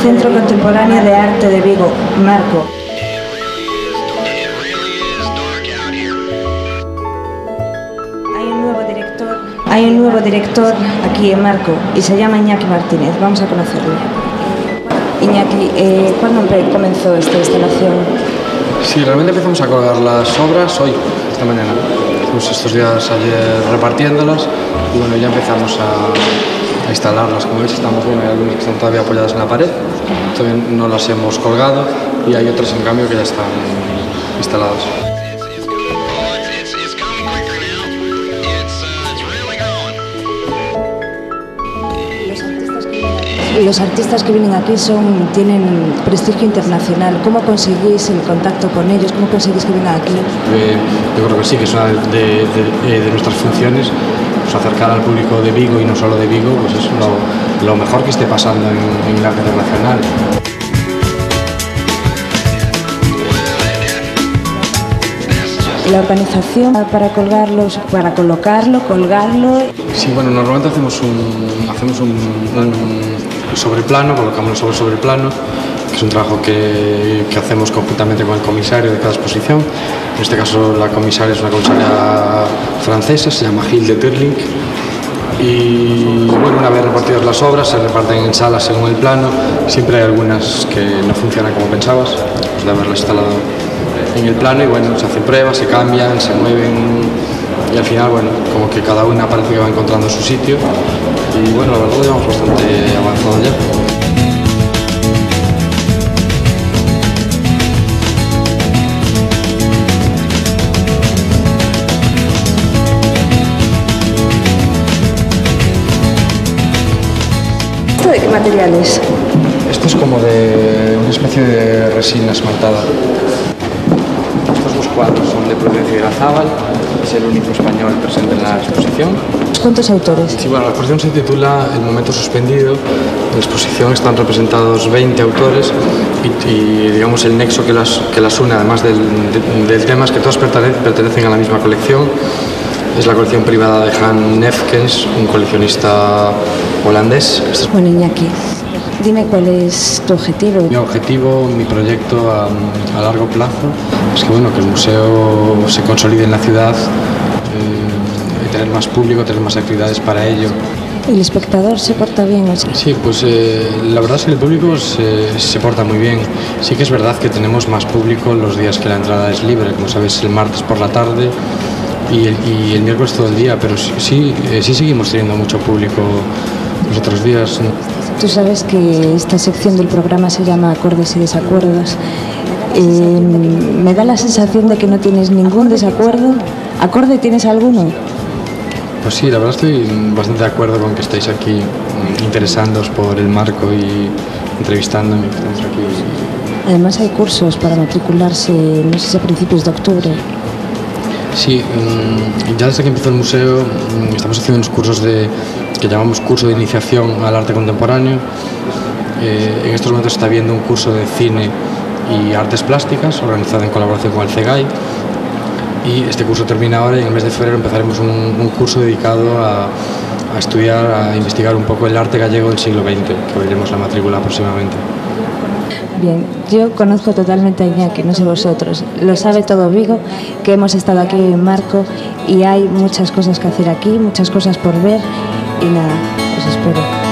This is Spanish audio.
Centro Contemporáneo de Arte de Vigo, Marco. Hay un nuevo director aquí en Marco y se llama Iñaki Martínez. Vamos a conocerlo. Iñaki, ¿cuándo comenzó esta instalación? Sí, realmente empezamos a colgar las obras hoy, esta mañana. Estuvimos estos días ayer repartiéndolas y bueno, ya empezamos a instalarlas. Como veis, estamos viendo, hay algunas que están todavía apoyadas en la pared, todavía no las hemos colgado y hay otras en cambio que ya están instaladas. Los artistas que vienen aquí tienen prestigio internacional. ¿Cómo conseguís el contacto con ellos? ¿Cómo conseguís que vengan aquí? Yo creo que sí, que es una de nuestras funciones, pues acercar al público de Vigo y no solo de Vigo, pues es lo mejor que esté pasando en el arte internacional. La organización para colgarlos, para colocarlo, colgarlo. Sí, bueno, normalmente hacemos un sobreplano, colocamos sobre plano, que es un trabajo que hacemos conjuntamente con el comisario de cada exposición. En este caso la comisaria es una comisaria francesa, se llama Hilde Terling. Y bueno, una vez repartidas las obras, se reparten en salas según el plano. Siempre hay algunas que no funcionan como pensabas, pues de haberlas instalado en el plano, y bueno, se hacen pruebas, se cambian, se mueven y al final, bueno, como que cada una parece que va encontrando su sitio y bueno, la verdad llevamos bastante avanzado ya. ¿Esto de qué material es? Esto es como de una especie de resina esmaltada. Estos dos cuadros son de Prudencio Irazábal, es el único español presente en la exposición. ¿Cuántos autores? Sí, bueno, la exposición se titula El momento suspendido. En la exposición están representados 20 autores y digamos el nexo que las une, además del tema, es que todos pertenecen a la misma colección. Es la colección privada de Han Nefkens, un coleccionista holandés. Bueno, Iñaki, dime cuál es tu objetivo. Mi objetivo, mi proyecto a largo plazo es que, bueno, que el museo se consolide en la ciudad, tener más público, tener más actividades para ello. ¿El espectador se porta bien? ¿O sí? Sí, pues la verdad es que el público se porta muy bien. Sí que es verdad que tenemos más público los días que la entrada es libre, como sabes, el martes por la tarde y el miércoles todo el día, pero sí seguimos teniendo mucho público los otros días. Tú sabes que esta sección del programa se llama Acordes y Desacuerdos. Me da la sensación de que no tienes ningún desacuerdo. ¿Acorde tienes alguno? Pues sí, la verdad estoy bastante de acuerdo con que estéis aquí interesándoos por el marco y entrevistándome. Estamos aquí. Además hay cursos para matricularse, no sé si a principios de octubre. Sí, ya desde que empezó el museo estamos haciendo unos cursos que llamamos curso de iniciación al arte contemporáneo. En estos momentos está habiendo un curso de cine y artes plásticas organizado en colaboración con el CEGAI. Y este curso termina ahora y en el mes de febrero empezaremos un curso dedicado a estudiar, a investigar un poco el arte gallego del siglo XX, que abriremos la matrícula próximamente. Bien, yo conozco totalmente a Iñaki, no sé vosotros. Lo sabe todo Vigo, que hemos estado aquí en Marco y hay muchas cosas que hacer aquí, muchas cosas por ver y nada, os espero.